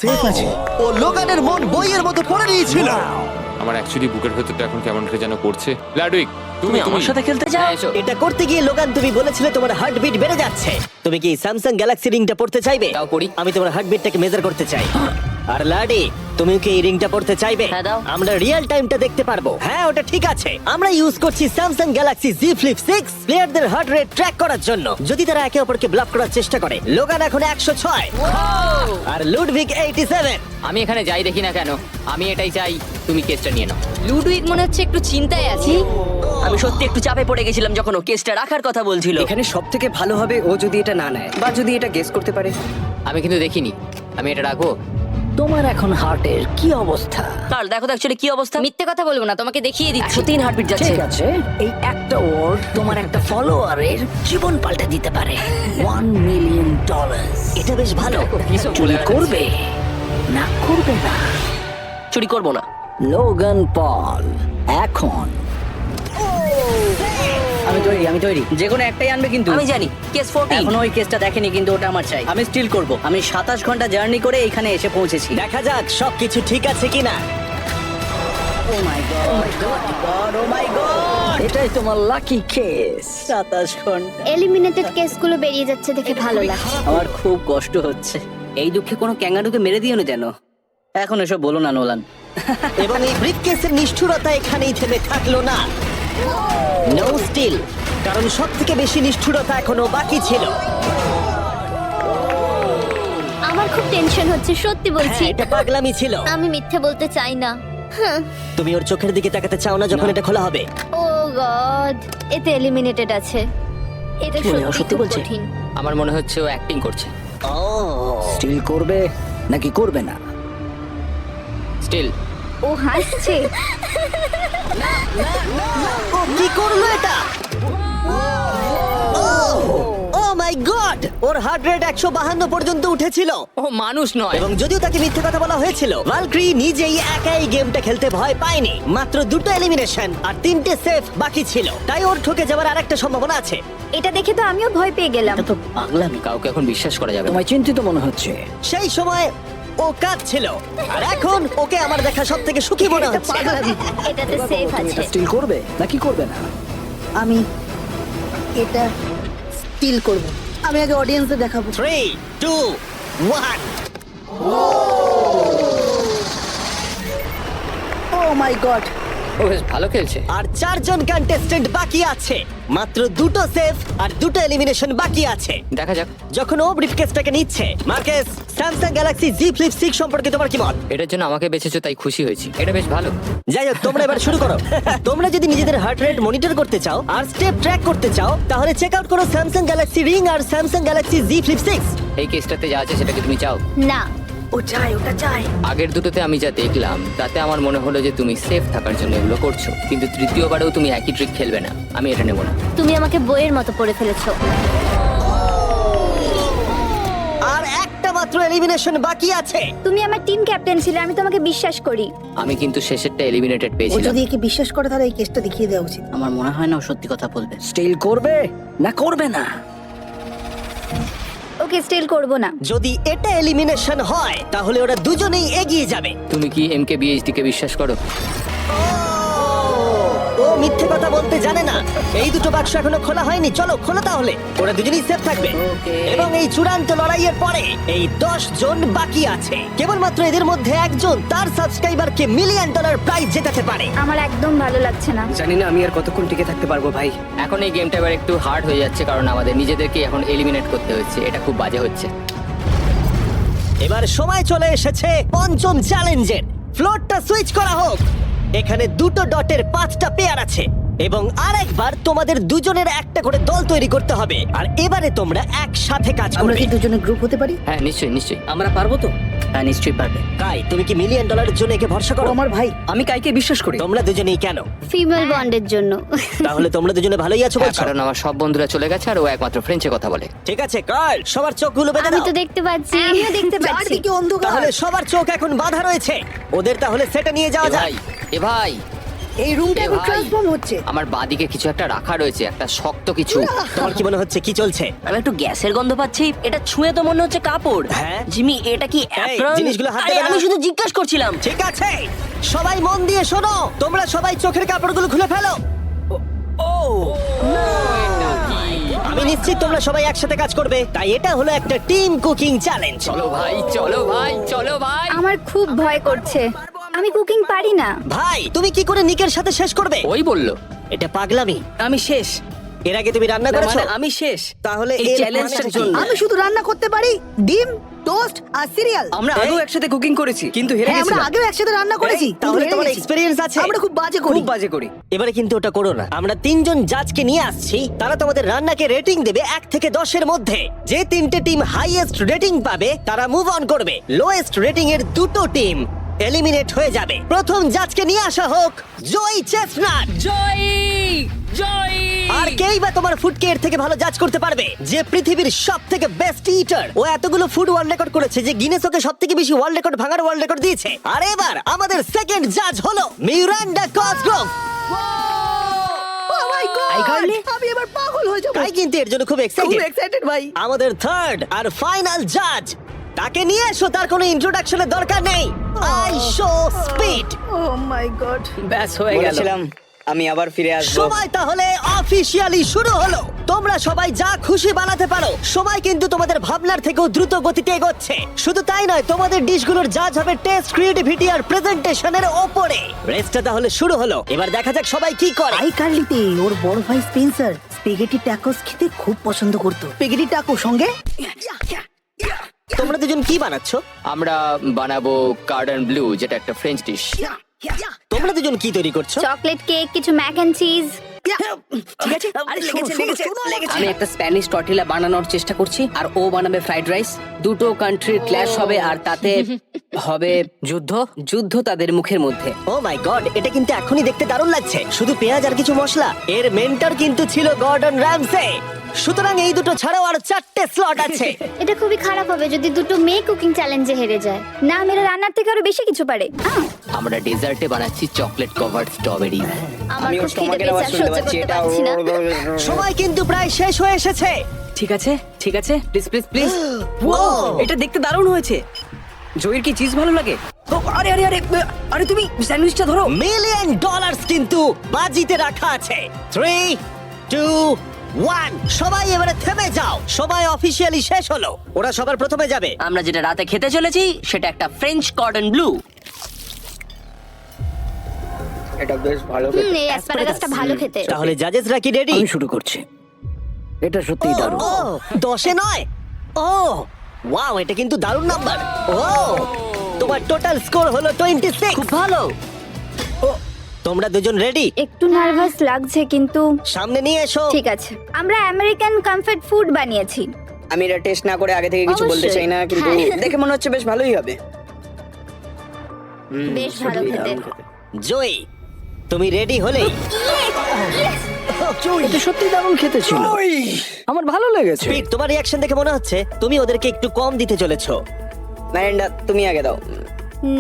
Safe আছে। ও লোগানের মন বইয়ের মতো পড়ে নিয়েছিল। আমার অ্যাকচুয়ালি বুকের ভেতরটা এখন কেমন করে যেন করছে। ল্যাডউইক, তুমি আমার সাথে খেলতে চাও? এটা করতে গিয়ে লোগান তুমি বলেছিলে তোমার হার্টবিট বেড়ে যাচ্ছে। তুমি কি স্যামসাং গ্যালাক্সি রিংটা পড়তে চাইবে? দাও পড়ি। আমি তোমার হার্টবিটটাকে মেজার করতে চাই। আর লাডি, তুমি কি এই রিংটা পড়তে চাইবে? হ্যাঁ, দাও। আমরা রিয়েল টাইমটা দেখতে পারবো। হ্যাঁ, ওটা ঠিক আছে। আমরা ইউজ করছি স্যামসাং গ্যালাক্সি Z Flip 6 প্লেয়ারদের হার্ট রেট ট্র্যাক করার জন্য, যদি তারা একে অপরকে ব্লক করার চেষ্টা করে। লোগান এখন 106 আর লুডভিগ 87। আমি এখানে যাই দেখি না কেন, আমি এটাই চাই। তুমি কেসটা নিয়ে নাও। লুডুইক মনে হচ্ছে একটু চিন্তায় আছে। আমি সত্যি একটু চাপে পড়ে গেছিলাম যখন ও কেসটা রাখার কথা বলছিল। এখানে সব থেকে ভালো হবে ও যদি এটা না নেয় বা যদি এটা গেস করতে পারে। আমি কিন্তু দেখিনি, আমি এটা রাখবো। তোমার এখন হার্টের কি অবস্থা? কাল দেখো তো অ্যাকচুয়ালি কি অবস্থা। মিথ্যে কথা বলবো না, তোমাকে দেখিয়ে দিচ্ছি। 103 হার্টবিট যাচ্ছে। ঠিক আছে, এই একটা ওয়ার্ড তোমার একটা ফলোয়ারের জীবন পাল্টে দিতে পারে। $1 মিলিয়ন। এটা বেশ ভালো। চুরি করবে না করবে না? চুরি করব না। লোগান পল এখন। আমি তৈরি যে কোনো একটাই আনবে কিন্তু। আমি জানি কেস 14। এখনো ওই কেসটা দেখেনি কিন্তু ওটা আমার চাই। আমি স্টিল করব। আমি 27 ঘন্টা জার্নি করে এখানে এসে পৌঁছেছি। দেখা যাক সবকিছু ঠিক আছে কিনা। ও মাই গড, ও মাই গড, এটাই তোমার লাকি কেস। 27 ঘন্টা। এলিমিনেটেড কেসগুলো বেরিয়ে যাচ্ছে দেখে ভালো লাগছে। আমার খুব কষ্ট হচ্ছে। এই দুঃখে কোনো ক্যাঙ্গারুকে মেরে দিও না যেন। এখন এসব বলো না নোলান। এবং এই ব্রিফকেসের নিষ্ঠুরতা এখানেই থেমে থাকলো না। নো স্টিল, কারণ সব থেকে বেশি নিষ্ঠুরতা এখনো বাকি ছিল। আমার খুব টেনশন হচ্ছে, সত্যি বলছি। হ্যাঁ, এটা পাগলামি ছিল। আমি মিথ্যে বলতে চাই না। তুমি ওর চোখের দিকে তাকাতে চাও না যখন এটা খোলা হবে? ও গড, এতে এলিমিনেটেড আছে। এটা কি বলে, ও সত্যি সত্যি খুব বলছে? কঠিন। আমার মনে হচ্ছে ও অ্যাক্টিং করছে। ও স্টিল করবে নাকি করবে না? স্টিল। ও হাসছে। ও কি করলো এটা? ও মাই গড, ওর হার্ট রেট 152 পর্যন্ত উঠেছিল। ও মানুষ নয়। এবং যদিও তাকে মিথ্যে কথা বলা হয়েছিল, ভালক্রি নিজেই একাই গেমটা খেলতে ভয় পায়নি। মাত্র 2টো এলিমিনেশন আর 3টে সেফ বাকি ছিল, তাই ওর ঠকে যাওয়ার আরেকটা সম্ভাবনা আছে। এটা দেখে তো আমিও ভয় পেয়ে গেলাম। এটা তো পাগলামি। কাউকে এখন বিশ্বাস করা যাবে না। তোমায় চিন্তিত মনে হচ্ছে। সেই সময় ও কাঁদছিল, আর এখন ওকে আমার দেখা সব থেকে সুখী মনে হচ্ছে। এটাতে সেফ আছে। স্টিল করবে নাকি করবে না? আমি এটা স্টিল করব। আমি আগে অডিয়েন্সে দেখাবো। 3, 2, 1। ও মাই গড, ও বেশ ভালো খেলছে। আর 4জন কন্টেস্টেন্ট বাকি আছে। মাত্র 2টো সেফ আর 2টো এলিমিনেশন বাকি আছে। দেখা যাক। যখন ও ব্রিফকেসটাকে নিচ্ছে, মার্কেস, স্যামসাং গ্যালাক্সি Z Flip 6 সম্পর্কে তোমার কি মত? এটার জন্য আমাকে বেঁচেছো তাই খুশি হয়েছি। এটা বেশ ভালো। যাই হোক, তোমরা এবার শুরু করো। তোমরা যদি নিজেদের হার্ট রেট মনিটর করতে চাও আর স্টেপ ট্র্যাক করতে চাও, তাহলে চেক আউট করো স্যামসাং গ্যালাক্সি রিং আর স্যামসাং গ্যালাক্সি Z Flip 6। এই কেসটাতে যা আছে সেটাকে তুমি চাও? না, ও চাই, ওটা চাই। আগের দুটোতে আমি যা দেখলাম তাতে আমার মনে হলো যে তুমি সেফ থাকার জন্য এগুলো করছো, কিন্তু তৃতীয়বারেও তুমি একই ট্রিক খেলবে না। আমি এটা নেব না। তুমি আমাকে বইয়ের মতো পড়ে ফেলেছো। আর একটা মাত্র এলিমিনেশন বাকি আছে। তুমি আমার টিম ক্যাপ্টেন ছিলে, আমি তোমাকে বিশ্বাস করি। আমি কিন্তু শেষেরটা এলিমিনেটেড ও পেয়েছিলাম। যদি একে বিশ্বাস করে তাহলে এই কেসটা দেখিয়ে দেওয়া উচিত। আমার মনে হয় না ও সত্যি কথা বলবে। স্টিল করবে না করবে না? ওকে, স্টিল করব না। যদি এটা এলিমিনেশন হয়, তাহলে ওরা দুজনেই এগিয়ে যাবে। তুমি কি MKBHD কে বিশ্বাস করো? ও মিথ্যে কথা বলতে জানে না। এই দুটো বাক্স এখনো খোলা হয়নি, চলো খোলো তাহলে। ওরা দুজনেই সেফ থাকবে। এবং এই চূড়ান্ত লড়াইয়ের পরে এই 10 জন বাকি আছে। কেবলমাত্র এদের মধ্যে একজন তার সাবস্ক্রাইবারকে $1 মিলিয়ন প্রাইজ জেতাতে পারে। আমার একদম ভালো লাগছে না। জানি না আমি আর কতক্ষণ টিকে থাকতে পারবো ভাই। এখন এই গেমটা এবার একটু হার্ড হয়ে যাচ্ছে, কারণ আমাদের নিজেদেরকে এখন এলিমিনেট করতে হচ্ছে। এটা খুব বাজে হচ্ছে। এবার সময় চলে এসেছে পঞ্চম চ্যালেঞ্জের। ফ্লোরটা সুইচ করা হোক। এখানে 2টো ডটের 5টা পেয়ার আছে এবং আরেকবার তোমাদের দুজনের একটা করে দল তৈরি করতে হবে। আর এবারে তোমরা একসাথে কাজ আমরা করবে। কি দুজনে গ্রুপ হতে পারি? হ্যাঁ, নিশ্চয়ই নিশ্চয়ই। আমরা পারবো তো? হ্যাঁ নিশ্চয়ই পারবে। কাই, তুমি কি $1 মিলিয়ন জন্য একে ভরসা ও করো? আমার ভাই। আমি কাইকে বিশ্বাস করি। তোমরা দুজনেই কেন? ফিমেল বন্ডের জন্য। তাহলে তোমরা দুজনে ভালোই আছো হ্যাঁ, বলছো? কারণ আমার সব বন্ধুরা চলে গেছে আর ও একমাত্র ফ্রেঞ্চে কথা বলে। ঠিক আছে কার্ল, সবার চোখগুলো বেঁধে আমি দাও। তো দেখতে পাচ্ছি, আমিও দেখতে পাচ্ছি। চারদিকে অন্ধকার। তাহলে সবার চোখ এখন বাঁধা রয়েছে। ওদের তাহলে সেটা নিয়ে যাওয়া এ যায়। ভাই, এ ভাই, এই রুমটা এ এখন ভাই। ট্রান্সফর্ম হচ্ছে। আমার বাদিকে কিছু একটা রাখা রয়েছে, একটা শক্ত কিছু। তোমার কি মনে হচ্ছে কি চলছে? আমি একটু গ্যাসের গন্ধ পাচ্ছি। এটা ছুঁয়ে তো মনে হচ্ছে কাপড়। হ্যাঁ। জিমি, এটা কি apron? জিনিসগুলো হাত আরে, দেবে না। আমি শুধু জিজ্ঞাসা করছিলাম। ঠিক আছে, সবাই মন দিয়ে শোনো। তোমরা সবাই চোখের কাপড়গুলো খুলে ফেলো। আমি নিশ্চিত তোমরা সবাই একসাথে কাজ করবে, তাই এটা হলো একটা টিম কুকিং চ্যালেঞ্জ। চলো ভাই, চলো ভাই, চলো ভাই। আমার খুব ভয় করছে, আমি কুকিং পারি না। ভাই, তুমি কি করে নিকের সাথে শেষ করবে? ওই বললো। এটা পাগলামি। আমি শেষ। এর আগে তুমি রান্না করেছো? মানে আমি শেষ। তাহলে এই এর চ্যালেঞ্জটার মানেটা কি? জন্য। আমি শুধু রান্না করতে পারি ডিম, টোস্ট আর সিরিয়াল। আমরা আগেও একসাথে কুকিং করেছি কিন্তু হেরে হ্যাঁ, আমরা গেছিলাম। আগেও একসাথে রান্না করেছি। এই, তাহলে কিন্তু তোমার হেরে গেছি। এক্সপেরিয়েন্স আছে? আমরা খুব বাজে করি। খুব বাজে করি। এবারে কিন্তু ওটা করো না। আমরা তিনজন জাজকে নিয়ে আসছি, তারা তোমাদের রান্নাকে রেটিং দেবে 1 থেকে 10-এর মধ্যে। যে তিনটে টিম হাইয়েস্ট রেটিং পাবে তারা মুভ অন করবে। লোয়েস্ট রেটিং এর দুটো টিম এলিমিনেট হয়ে যাবে। প্রথম জাজকে নিয়ে আসা হোক জয় চেস্টনাট। আর কেই বা তোমার ফুডকে এর থেকে ভালো জাজ করতে পারবে, যে পৃথিবীর সব থেকে বেস্ট ইটার। ও এতগুলো ফুড ওয়ার্ল্ড রেকর্ড করেছে যে গিনেস ওকে সব থেকে বেশি ওয়ার্ল্ড রেকর্ড ভাঙার ওয়ার্ল্ড রেকর্ড দিয়েছে। আর এবার আমাদের সেকেন্ড জাজ হলো Miranda Cosgrove. Oh my God! আমি এবার পাগল হয়ে যাবো। তাই কিন্তু এর জন্য খুব খুব এক্সাইটেড। এক্সাইটেড ভাই। আমাদের থার্ড আর ফাইনাল জাজ, তাকে নিয়ে এসো। তার কোনো ইন্ট্রোডাকশনের দরকার নেই। I show speed. Oh my God! ব্যাস হয়ে গেল। বলেছিলাম আমি আবার ফিরে আসবো। সময় তাহলে অফিসিয়ালি শুরু হলো। তোমরা সবাই যা খুশি বানাতে পারো। সময় কিন্তু তোমাদের ভাবনার থেকেও দ্রুত গতিতে এগোচ্ছে। শুধু তাই নয়, তোমাদের ডিশগুলোর জাজ হবে টেস্ট, ক্রিয়েটিভিটি আর প্রেজেন্টেশনের ওপরে। রেসটা তাহলে শুরু হলো। এবার দেখা যাক সবাই কি করে। আই কার্লিতে ওর বড় ভাই স্পেন্সার স্পেগেটি ট্যাকোস খেতে খুব পছন্দ করতো। স্পেগেটি ট্যাকো সঙ্গে তোমরা দুজন কি বানাচ্ছো? আমরা বানাবো কার্ডন ব্লু, যেটা একটা ফ্রেঞ্চ ডিশ। তোমরা দুজন কি তৈরি করছো? চকলেট কেক, কিছু ম্যাক এন্ড চিজ। ঠিক আছে। আরে আমি একটা স্প্যানিশ টর্টিলা বানানোর চেষ্টা করছি আর ও বানাবে ফ্রাইড রাইস। দুটো কান্ট্রির ক্ল্যাশ হবে আর তাতে হবে যুদ্ধ। যুদ্ধ তাদের মুখের মধ্যে। ও মাই গড, এটা কিন্তু এখনই দেখতে দারুণ লাগছে। শুধু পেঁয়াজ আর কিছু মশলা। এর মেন্টর কিন্তু ছিল গর্ডন র্যামসে। সুতরাং এই দুটো ছাড়াও আর 4টে স্লট আছে। এটা খুবই খারাপ হবে যদি দুটো মেয়ে কুকিং চ্যালেঞ্জে হেরে যায়। না, মেয়েরা রান্নার থেকে আরো বেশি কিছু পারে। আমরা ডেজার্টে বানাচ্ছি চকলেট কভার্ড স্ট্রবেরি। আমার আমি খুব ওর খিদে স্টমাকের আওয়াজ পেয়েছে, শুনতে সহ্য পাচ্ছি। করতে এটা পারছি না। সময় কিন্তু প্রায় শেষ হয়ে এসেছে। ঠিক আছে, ঠিক আছে, প্লিজ প্লিজ প্লিজ। এটা দেখতে দারুণ হয়েছে। জয়ের কি চিজ ভালো লাগে? ও, আরে আরে আরে আরে তুমি স্যান্ডউইচটা ধরো। $1 মিলিয়ন কিন্তু বাজিতে রাখা আছে। 3, 2, 1। সবাই এবারে থেমে যাও। সবাই অফিসিয়ালি শেষ হলো। ওরা সবার প্রথমে যাবে। আমরা যেটা রাতে খেতে চলেছি সেটা একটা ফ্রেঞ্চ কর্ডন ব্লু। এটা বেশ ভালো এই অ্যাসপারাগাসটা ভালো খেতে। তাহলে জাজেসরা কি রেডি? আমি শুরু করছি। এটা সত্যিই দারুণ। ও 10-এ নয়। ও ওয়াও, এটা কিন্তু দারুণ নাম্বার। ও তোমার টোটাল স্কোর হলো 26। খুব ভালো। তোমরা দুজন রেডি? একটু নার্ভাস লাগছে কিন্তু সামনে নিয়ে এসো। ঠিক আছে। আমরা আমেরিকান কমফর্ট ফুড বানিয়েছি। আমি এটা টেস্ট না করে আগে থেকে কিছু বলতে অবশ্যই। চাই না, কিন্তু হ্যাঁ। দেখে মনে হচ্ছে বেশ ভালোই হবে। বেশ ভালো খেতে। জয়ী, তুমি রেডি হলেই এটা সত্যি দারুণ খেতে ছিল। আমার ভালো লেগেছে। স্পিড, তোমার রিঅ্যাকশন দেখে মনে হচ্ছে তুমি ওদেরকে একটু কম দিতে চলেছো। ম্যারেন্ডা, তুমি আগে দাও।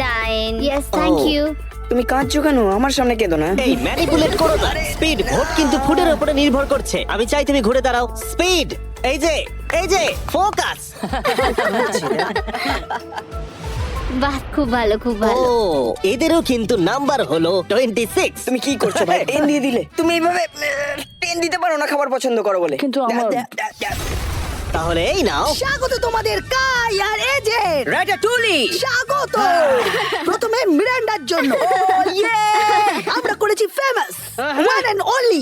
9। Yes, thank you. তুমি কাঁদছো কেন? আমার সামনে কেঁদো না। এই ম্যানিপুলেট করো না। স্পিড, ভোট কিন্তু ফুডের উপরে নির্ভর করছে। আমি চাই তুমি ঘুরে দাঁড়াও। স্পিড, এই যে ফোকাস। বাহ, খুব ভালো, খুব ও ভালো। এদেরও কিন্তু নাম্বার হলো 26। তুমি কি করছো ভাই? টেন দিয়ে দিলে। তুমি এইভাবে টেন দিতে পারো না খাবার পছন্দ করো বলে। কিন্তু আমার তাহলে এই নাও। স্বাগত তোমাদের কাই আর এজের। রাটাটুলি। স্বাগত। প্রথমে মিরান্ডার জন্য আমরা করেছি ফেমাস ওয়ান এন্ড অনলি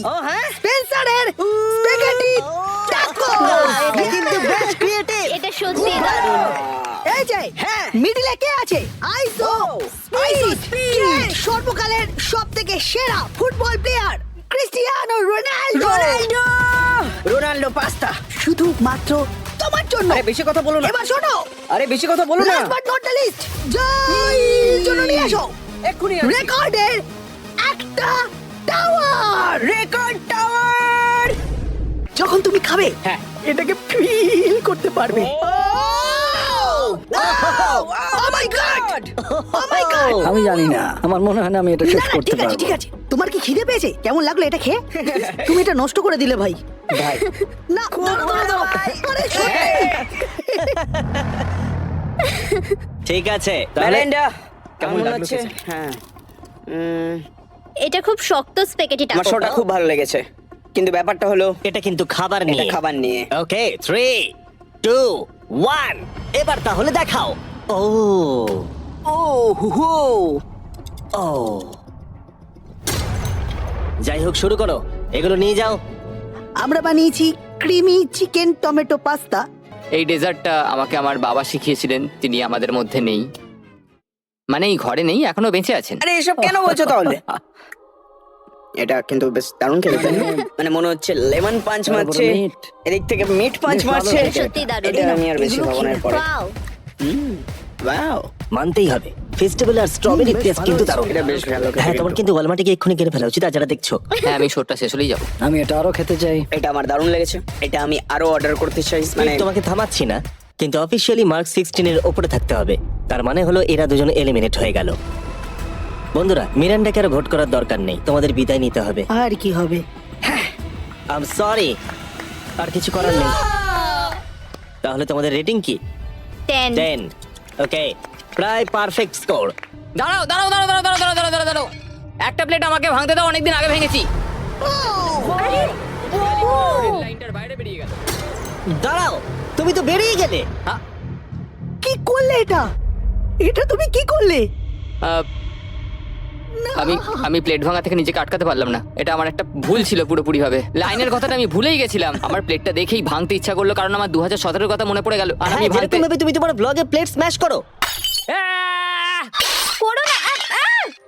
স্পেন্সারের স্পেগেটি ট্যাকো। এটা কিন্তু বেশ ক্রিয়েটিভ। এটা সত্যি দারুণ। এই যে মিডিলে কে আছে? আইসো স্পিড, সর্বকালের সবথেকে সেরা football player Cristiano Ronaldo. Ronaldo pasta. শুধুমাত্র তোমার জন্য। আরে বেশি কথা বলো না। এবার শোনো, আরে বেশি কথা বলো না। Last but not the least, জয়ের জন্য নিয়ে আসো এক্ষুনি রেকর্ডের একটা টাওয়ার। Record tower. যখন তুমি খাবে হ্যাঁ। এটাকে ফিল করতে পারবে। ও মাই গড, গড আমি জানি না, আমার মনে হয় না আমি এটা শেষ না, না, করতে ঠিক আছে পারবো। ঠিক আছে, তোমার কি খিদে পেয়েছে? কেমন লাগলো এটা খেয়ে? তুমি এটা নষ্ট করে দিলে ভাই। ভাই, না, দাঁড়াও, দাঁড়াও। আরে, সত্যি। ঠিক আছে তাহলে মেলিন্ডা কেমন কেমন লাগলো লাগছে? খেতে? হ্যাঁ এটা খুব শক্ত স্পেগেটি আমার শোটা খুব ভালো লেগেছে, কিন্তু ব্যাপারটা হলো এটা কিন্তু খাবার এটা নিয়ে। খাবার নিয়ে। ওকে 3 2 1 এবার তাহলে দেখাও। ও ও হু হু ও যাই হোক, শুরু করো, এগুলো নিয়ে যাও। আমরা বানিয়েছি ক্রিমি চিকেন টমেটো পাস্তা। এই ডেজার্টটা আমাকে আমার বাবা শিখিয়েছিলেন, তিনি আমাদের মধ্যে নেই, মানে এই ঘরে নেই, এখনো বেঁচে আছেন। আরে এসব কেন বলছো তাহলে? এটা কিন্তু বেশ দারুণ খেতে, তাই না? মানে মনে হচ্ছে লেমন পাঞ্চ মারছে, meat। এদিক থেকে মিট পাঞ্চ বেশ ভালো মারছে। খেতে। সত্যি দারুণ। এটা আমি আর বেশি খাবো না এরপরে। ওয়াও, ওয়াও, মানতেই হবে, ফেস্টিভ্যাল আর স্ট্রবেরি টেস্ট কিন্তু দারুণ। এটা বেশ ভালো খেতে হ্যাঁ, তোমার কিন্তু। কিন্তু ওয়ালমার্টে গিয়ে এক্ষুনি কিনে ফেলা উচিত, আর যারা দেখছো। হ্যাঁ, আমি শোটা শেষ হলেই যাবো। আমি এটা আরো খেতে চাই। এটা আমার দারুণ লেগেছে, এটা আমি আরো অর্ডার করতে চাই। মানে তোমাকে থামাচ্ছি না, কিন্তু অফিসিয়ালি মার্ক 16 এর উপরে থাকতে হবে। তার মানে হলো এরা দুজন এলিমিনেট হয়ে গেল। বন্ধুরা, মিরান্ডাকে আর ভোট করার দরকার নেই, তোমাদের বিদায় নিতে হবে। আর কি হবে? আই এম সরি, আর কিছু করার নেই। তাহলে তোমাদের রেটিং কি? 10। 10। ওকে, প্রায় পারফেক্ট স্কোর। দাঁড়াও দাঁড়াও দাঁড়াও দাঁড়াও দাঁড়াও দাঁড়াও দাঁড়াও দাঁড়াও, একটা প্লেট আমাকে ভাঙতে দাও, অনেকদিন আগে ভেঙেছি। লাইনটার বাইরে বেরিয়ে গেল। দাঁড়াও, তুমি তো বেরিয়ে গেলে। কি করলে এটা? এটা তুমি কি করলে? আহ, আমি প্লেট ভাঙা থেকে নিজেকে আটকাতে পারলাম না, এটা আমার একটা ভুল ছিল পুরোপুরি ভাবে। লাইনের কথাটা আমি ভুলেই গেছিলাম, আমার প্লেটটা দেখেই ভাঙতে ইচ্ছা করলো, কারণ আমার 2017 কথা মনে পড়ে গেল, আর আমি হ্যাঁ, ভাঙতে যেরকম ভাবে তুমি তোমার ব্লগে প্লেট স্ম্যাশ করো। আহ! করো না।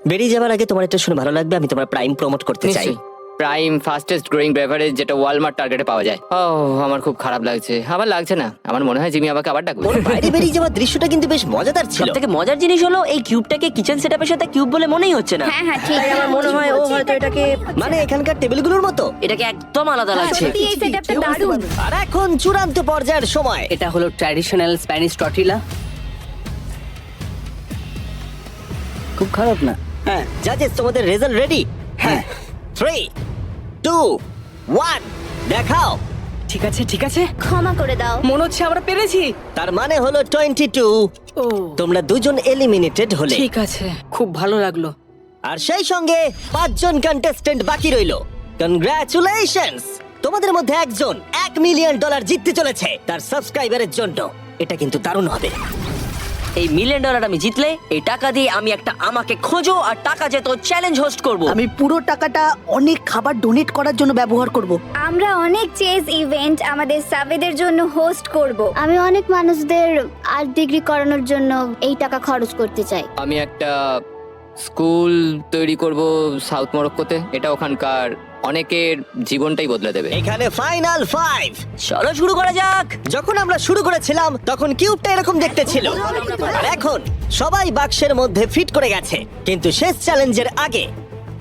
বেরিয়ে যাওয়ার আগে তোমার এটা শুনে ভালো লাগবে, আমি তোমার প্রাইম প্রমোট করতে চাই। নিশ্চয়ই। প্রাইম ফাস্টেস্ট গ্রোয়িং বেভারেজ, যেটা ওয়ালমার্ট টার্গেটে পাওয়া যায়। ও, আমার খুব খারাপ লাগছে। আবার লাগছে না, আমার মনে হয় জিমি আমাকে আবার ডাকবে। ওর বাইরে বেরিয়ে যাওয়ার দৃশ্যটা কিন্তু বেশ মজাদার ছিল। সবথেকে মজার জিনিস হলো এই কিউবটাকে কিচেন সেটআপের সাথে কিউব বলে মনেই হচ্ছে না। হ্যাঁ হ্যাঁ ঠিক। আমার মনে হয় ও হয়তো এটাকে মানে এখানকার টেবিলগুলোর মতো। এটাকে একদম আলাদা লাগছে। সত্যি এই সেটআপটা দারুণ। আর এখন চূড়ান্ত পর্যায়ের সময়। এটা হলো ট্র্যাডিশনাল স্প্যানিশ টর্টিলা। খুব খারাপ না। হ্যাঁ জাজেস, তোমাদের রেজাল্ট রেডি? হ্যাঁ 3 2 1 দেখাও। ঠিক আছে ঠিক আছে, ক্ষমা করে দাও। মনে হচ্ছে আমরা পেরেছি। তার মানে হলো 22। ও তোমরা দুজন এলিমিনেটেড হলে। ঠিক আছে, খুব ভালো লাগলো। আর সেই সঙ্গে 5 জন কন্টেস্টেন্ট বাকি রইলো। কনগ্রাচুলেশনস, তোমাদের মধ্যে একজন $1 মিলিয়ন জিততে চলেছে তার সাবস্ক্রাইবারের জন্য। এটা কিন্তু দারুণ হবে। এই $1 মিলিয়ন আমি জিতলে এই টাকা দিয়ে আমি একটা আমাকে খোঁজো আর টাকা যেত চ্যালেঞ্জ হোস্ট করব। আমি পুরো টাকাটা অনেক খাবার ডোনেট করার জন্য ব্যবহার করব। আমরা অনেক চেস ইভেন্ট আমাদের সাবেদের জন্য হোস্ট করব। আমি অনেক মানুষদের আর্ট ডিগ্রি করানোর জন্য এই টাকা খরচ করতে চাই। আমি একটা স্কুল তৈরি করব সাউথ মরক্কোতে, এটা ওখানকার অনেকের জীবনটাই বদলে দেবে। এখানে ফাইনাল 5। চলো শুরু করা যাক। যখন আমরা শুরু করেছিলাম তখন কিউবটা এরকম দেখতে ছিল, আর এখন সবাই বাক্সের মধ্যে ফিট করে গেছে। কিন্তু শেষ চ্যালেঞ্জের আগে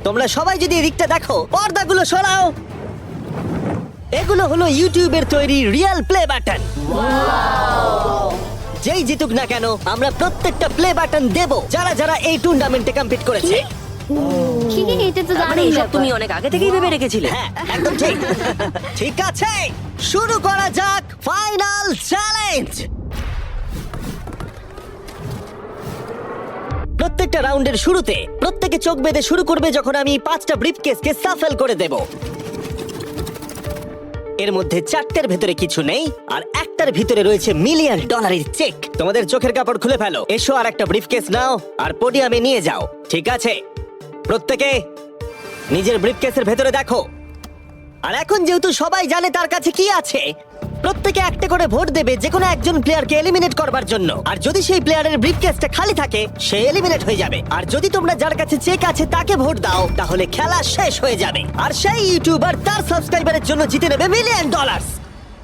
তোমরা সবাই যদি এদিকটা দেখো, পর্দাগুলো সরাও। এগুলো হলো ইউটিউবের তৈরি রিয়েল প্লে বাটন। যেই জিতুক না কেন আমরা প্রত্যেকটা প্লে বাটন দেব যারা যারা এই টুর্নামেন্টে কম্পিট করেছে। কি এটা তো মানে দারুণ এইসব ব্যাপার। তুমি অনেক আগে থেকেই ভেবে রেখেছিলে। হ্যাঁ, একদম ঠিক। ঠিক আছে, শুরু করা যাক ফাইনাল চ্যালেঞ্জ। প্রত্যেকটা রাউন্ডের শুরুতে প্রত্যেকে চোখ বেঁধে শুরু করবে যখন আমি 5টা ব্রিফকেসকে সাফল করে দেব। এর মধ্যে 4টের ভেতরে কিছু নেই, আর একটার ভিতরে রয়েছে $1 মিলিয়ন চেক। তোমাদের চোখের কাপড় খুলে ফেলো, এসো আর একটা ব্রিফকেস নাও আর পোডিয়ামে নিয়ে যাও। ঠিক আছে, প্রত্যেকে নিজের ব্রিফকেসের ভেতরে দেখো। আর এখন যেহেতু সবাই জানে তার কাছে কি আছে, প্রত্যেকে একটা করে ভোট দেবে যে কোনো একজন প্লেয়ারকে এলিমিনেট করবার জন্য। আর যদি সেই প্লেয়ারের ব্রিফকেসটা খালি থাকে সে এলিমিনেট হয়ে যাবে। আর যদি তোমরা যার কাছে চেক আছে তাকে ভোট দাও তাহলে খেলা শেষ হয়ে যাবে। আর সেই ইউটিউবার তার সাবস্ক্রাইবারের জন্য জিতে নেবে $1 মিলিয়ন।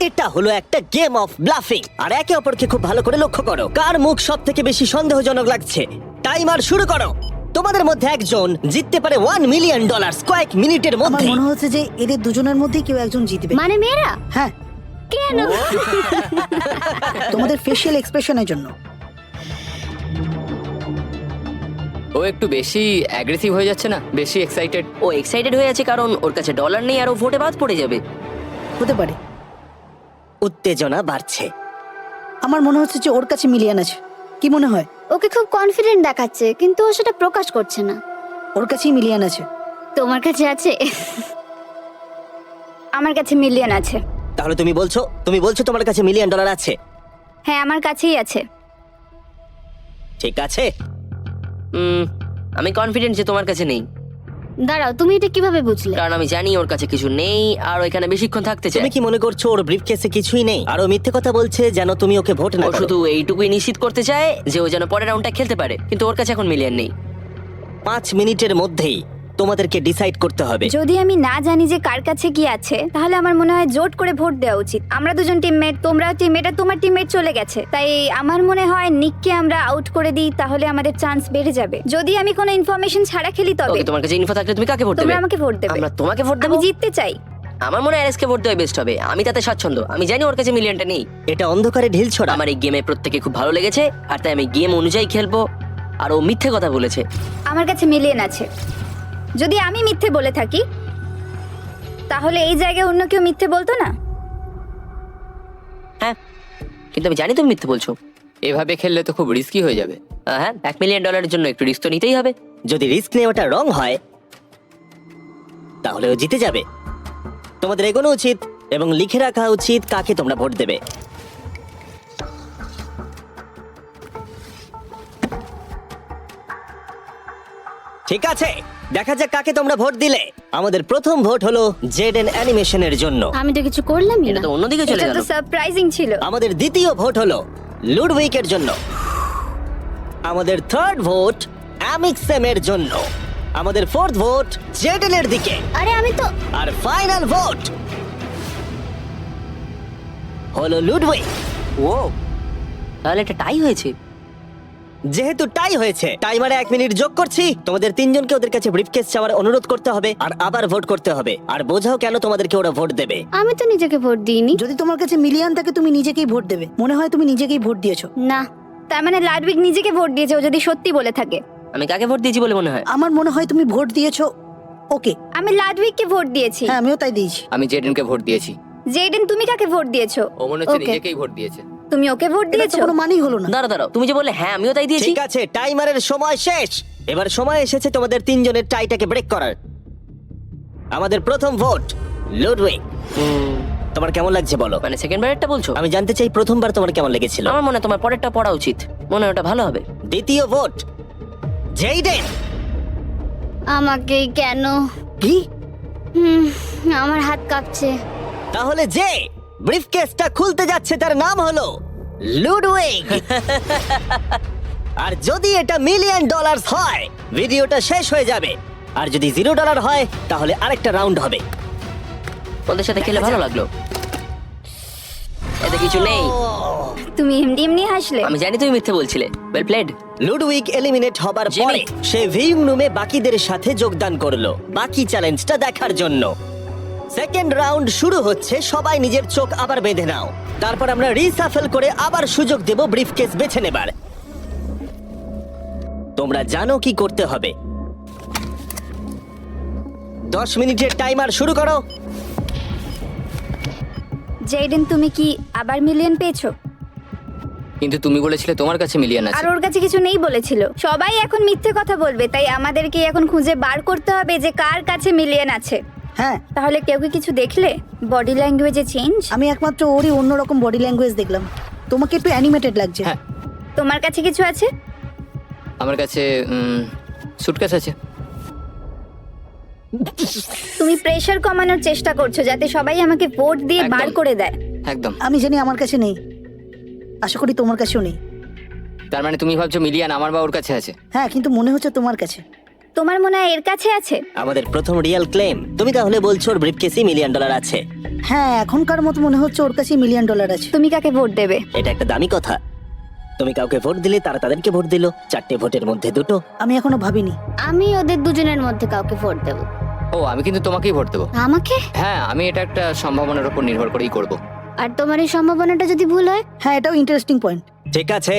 এটা হলো একটা গেম অফ ব্লাফিং। আর একে অপরকে খুব ভালো করে লক্ষ্য করো, কার মুখ সব থেকে বেশি সন্দেহজনক লাগছে। টাইমার শুরু করো। তোমাদের মধ্যে একজন জিততে পারে $1 মিলিয়ন কয়েক মিনিটের আমার মধ্যে। মনে হচ্ছে যে এদের দুজনের মধ্যে কেউ একজন জিতবে। মানে মেয়েরা হ্যাঁ, কেন? তোমাদের ফেশিয়াল এক্সপ্রেশনের জন্য। ও একটু বেশি অ্যাগ্রেসিভ হয়ে যাচ্ছে না, বেশি এক্সাইটেড। ও এক্সাইটেড হয়ে আছে কারণ ওর কাছে ডলার নেই আর ও ভোটে বাদ পড়ে যাবে। হতে পারে। উত্তেজনা বাড়ছে। আমার মনে হচ্ছে যে ওর কাছে মিলিয়ন আছে। কি মনে হয়? ওকে খুব কনফিডেন্ট দেখাচ্ছে কিন্তু ও সেটা প্রকাশ করছে না। ওর কাছেই মিলিয়ন আছে। তোমার কাছে আছে? আমার কাছে মিলিয়ন আছে। তাহলে তুমি বলছো তোমার কাছে $1 মিলিয়ন আছে? হ্যাঁ, আমার কাছেই আছে। ঠিক আছে। আমি কনফিডেন্ট যে তোমার কাছে নেই, দাঁড়াও, তুমি এটা কিভাবে বুঝলে? কারণ আমি জানি ওর কাছে কিছু নেই আর ও এখানে বেশিক্ষণ থাকতে চায়। তুমি কি মনে করছো ওর ব্রিফকেসে কিছুই নেই আর ও মিথ্যে কথা বলছে যেন তুমি ওকে ভোট না ও করো? শুধু এইটুকুই নিশ্চিত করতে চায় যে ও যেন পরের রাউন্ডটা খেলতে পারে, কিন্তু ওর কাছে এখন মিলিয়ন নেই। 5 মিনিটের মধ্যেই তোমাদেরকে ডিসাইড করতে হবে। যদি আমি না জানি যে কার কাছে কি আছে, তাহলে আমার মনে হয় জোট করে ভোট দেওয়া উচিত। আমরা দুজন টিমমেট, তোমরা টিমমেট, আর তোমার টিমমেট চলে গেছে, তাই আমার মনে হয় নিককে আমরা আউট করে দিই, তাহলে আমাদের চান্স বেড়ে যাবে। যদি আমি কোনো ইনফরমেশন ছাড়া খেলি তবে। ওকে, তোমার কাছে ইনফো থাকলে তুমি কাকে ভোট দেবে? তোমরা আমাকে ভোট দেবে। আমরা তোমাকে ভোট দেব? আমি জিততে চাই। আমার মনে হয় আরএসকে ভোট দেওয়া বেস্ট হবে। আমি তাতে স্বাচ্ছন্দ্য। আমি জানি ওর কাছে মিলিয়নটা নেই। এটা অন্ধকারে ঢিল ছোড়া। আমার এই গেমে প্রত্যেকে খুব ভালো লেগেছে আর তাই আমি গেম অনুযায়ী খেলবো। আর ও মিথ্যে কথা বলেছে। আমার কাছে মিলিয়ন আছে। যদি আমি মিথ্যে বলে থাকি তাহলে এই জায়গায় অন্য কেউ মিথ্যে বলতো না। হ্যাঁ, কিন্তু আমি জানি তুমি মিথ্যে বলছো। এভাবে খেললে তো খুব রিস্কি হয়ে যাবে। হ্যাঁ, $1 মিলিয়ন জন্য একটু রিস্ক তো নিতেই হবে। যদি রিস্ক নেওয়াটা রং হয় তাহলে ও জিতে যাবে। তোমাদের এগোনো উচিত এবং লিখে রাখা উচিত কাকে তোমরা ভোট দেবে। ঠিক আছে, দেখা যাক কাকে তোমরা ভোট দিলে। আমাদের প্রথম ভোট হলো জেডেন অ্যানিমেশনের জন্য। আমি তো কিছু করলামই এটা না। তো অন্যদিকে চলে এটা গেল। তো সারপ্রাইজিং ছিল। আমাদের দ্বিতীয় ভোট হলো লুডউইকের জন্য। আমাদের থার্ড ভোট অ্যামিক্সেমের জন্য। আমাদের ফোর্থ ভোট জেডেনের দিকে। আরে আমি তো আর ফাইনাল ভোট হলো লুডউইক। ও, তাহলে এটা টাই হয়েছে। যেহেতু টাই হয়েছে, টাইমারে 1 মিনিট যোগ করছি। তোমাদের তিনজনকে ওদের কাছে ব্রিফকেস চাওয়ার অনুরোধ করতে হবে আর আবার ভোট করতে হবে। আর বোঝাও কেন তোমাদেরকে ওরা ভোট দেবে। আমি তো নিজেকে ভোট দিইনি। যদি তোমার কাছে মিলিয়ন থাকে তুমি নিজেকেই ভোট দেবে। মনে হয় তুমি নিজেকেই ভোট দিয়েছো। না, তার মানে লাডভিক নিজেকে ভোট দিয়েছে, ও যদি সত্যি বলে থাকে। আমি কাকে ভোট দিয়েছি বলে মনে হয়? আমার মনে হয় তুমি ভোট দিয়েছো ওকে। আমি লাডভিককে ভোট দিয়েছি। হ্যাঁ, আমিও তাই দিয়েছি। আমি জেডেনকে ভোট দিয়েছি। জেডেন, তুমি কাকে ভোট দিয়েছো? ও মনে হচ্ছে Okay. নিজেকেই ভোট দিয়েছে। তুমি ওকে ভোট এটা তো দিয়েছো? কোনো মানেই হলো না। দাঁড়াও, তুমি যে বললে হ্যাঁ আমিও তাই দিয়েছি। ঠিক আছে, টাইমারের সময় শেষ। এবার সময় এসেছে তোমাদের তিনজনের টাইটাকে ব্রেক করার। আমাদের প্রথম ভোট লুডউইক। তোমার কেমন লাগছে বলো? মানে সেকেন্ড বারেরটা বলছো? আমি জানতে চাই প্রথমবার তোমার কেমন লেগেছিল। আমার মনে হয় তোমার পরেরটা পড়া উচিত। মনে হয় ওটা ভালো হবে। দ্বিতীয় ভোট জেইডেন। আমাকেই কেন? কি? আমার হাত কাঁপছে। তাহলে যে ব্রিফকেসটা খুলতে যাচ্ছে তার নাম হলো লুডউইক। আর যদি এটা $1 মিলিয়ন হয় ভিডিওটা শেষ হয়ে যাবে। আর যদি $0 হয় তাহলে আরেকটা রাউন্ড হবে। ওদের সাথে খেলে ভালো লাগলো। এতে কিছু নেই। তুমি এমনি এমনি হাসলে। আমি জানি তুমি মিথ্যে বলছিলে। Well played. লুডউইক এলিমিনেট হবার জিমি। পরে সে ভিউইং রুমে বাকিদের সাথে যোগদান করলো বাকি চ্যালেঞ্জটা দেখার জন্য। সেকেন্ড রাউন্ড শুরু হচ্ছে। সবাই নিজের চোখ আবার বেঁধে নাও। তারপর আমরা রিসাফেল করে আবার সুযোগ দেব ব্রিফকেস বেছে নেবার। তোমরা জানো কি করতে হবে। 10 মিনিটের টাইমার শুরু করো। জেডেন, তুমি কি আবার মিলিয়ন পেয়েছো? কিন্তু তুমি বলেছিলে তোমার কাছে মিলিয়ন আর আছে। ওর কাছে কিছু নেই বলেছিল। সবাই এখন মিথ্যে কথা বলবে, তাই আমাদেরকে এখন খুঁজে বার করতে হবে যে কার কাছে মিলিয়ন আছে। হ্যাঁ, তাহলে কেউ কি কিছু দেখলে? বডি ল্যাঙ্গুয়েজে চেঞ্জ? আমি একমাত্র ওরই অন্যরকম বডি ল্যাঙ্গুয়েজ দেখলাম। তোমাকে একটু অ্যানিমেটেড লাগছে। হ্যাঁ, তোমার কাছে কিছু আছে? আমার কাছে সুটকেস আছে। তুমি প্রেশার কমানোর চেষ্টা করছো যাতে সবাই আমাকে ভোট দিয়ে একদম। বার করে দেয়। একদম। আমি জানি আমার কাছে নেই। আশা করি তোমার কাছেও নেই। তার মানে তুমি ভাবছো মিলিয়ন আমার বা ওর কাছে আছে? হ্যাঁ, কিন্তু মনে হচ্ছে তোমার কাছে। তোমার মনে হয় এর কাছে আছে? আমাদের প্রথম রিয়েল ক্লেম। তুমি তাহলে বলছো ওর ব্রিফকেসে $1 মিলিয়ন আছে? হ্যাঁ, এখনকার মতো মনে হচ্ছে ওর কাছে $1 মিলিয়ন আছে। তুমি কাকে ভোট দেবে? এটা একটা দামি কথা। তুমি কাউকে ভোট দিলে তারা তাদেরকে ভোট দিল। 4টে ভোটের মধ্যে 2টো। আমি এখনো ভাবিনি। আমি ওদের দুজনের মধ্যে কাউকে ভোট দেব। ও, আমি কিন্তু তোমাকেই ভোট দেবো। আমাকে? হ্যাঁ, আমি এটা একটা সম্ভাবনার উপর নির্ভর করেই করব। আর তোমার এই সম্ভাবনাটা যদি ভুল হয়? হ্যাঁ, এটাও ইন্টারেস্টিং পয়েন্ট। ঠিক আছে,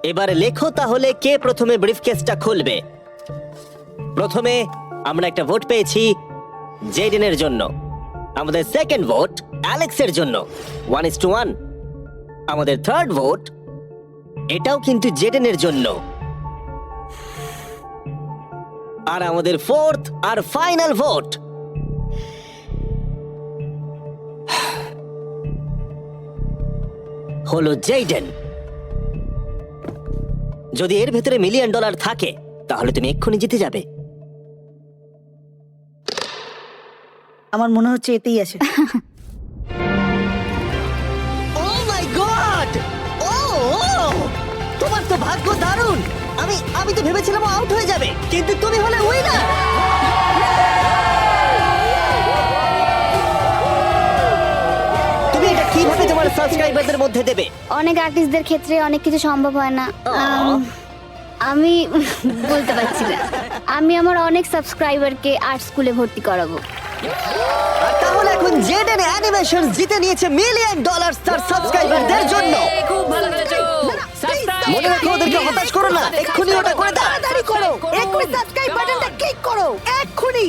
এবার লেখো তাহলে কে প্রথমে ব্রিফকেসটা খুলবে। প্রথমে আমরা একটা ভোট পেয়েছি জেডেনের জন্য। আমাদের সেকেন্ড ভোট অ্যালেক্সের জন্য 1:1। আমাদের থার্ড ভোট এটাও কিন্তু জেডেনের জন্য। আর আমাদের ফোর্থ আর ফাইনাল ভোট হলো জেডেন। যদি এর ভেতরে $1 মিলিয়ন থাকে তাহলে তুমি এক্ষুনি জিতে যাবে। আমার মনে হচ্ছে এতেই আছে। ও মাই গড! ও তোমার তো ভাগ্য দারুণ। আমি তো ভেবেছিলাম আউট হয়ে যাবে, কিন্তু তুমি হলে উইনার। তুমি এটা কিভাবে তোমার সাবস্ক্রাইবারদের মধ্যে দেবে? অনেক আর্টিস্টদের ক্ষেত্রে অনেক কিছু সম্ভব হয় না। আমি বলতে পারছি না। আমি আমার অনেক সাবস্ক্রাইবারকে আর্ট স্কুলে ভর্তি করাবো। আর তাহলে এখন জেডেন অ্যানিমেশন জিতে নিয়েছে $1 মিলিয়ন তার সাবস্ক্রাইবারদের জন্য। খুব ভালো খেলেছো। মনে রাখো, ওদেরকে হতাশ করো না, এক্ষুনি ওটা করে দাও। তাড়াতাড়ি করো, এক্ষুনি সাবস্ক্রাইব বাটনটা ক্লিক করো, এক্ষুনি।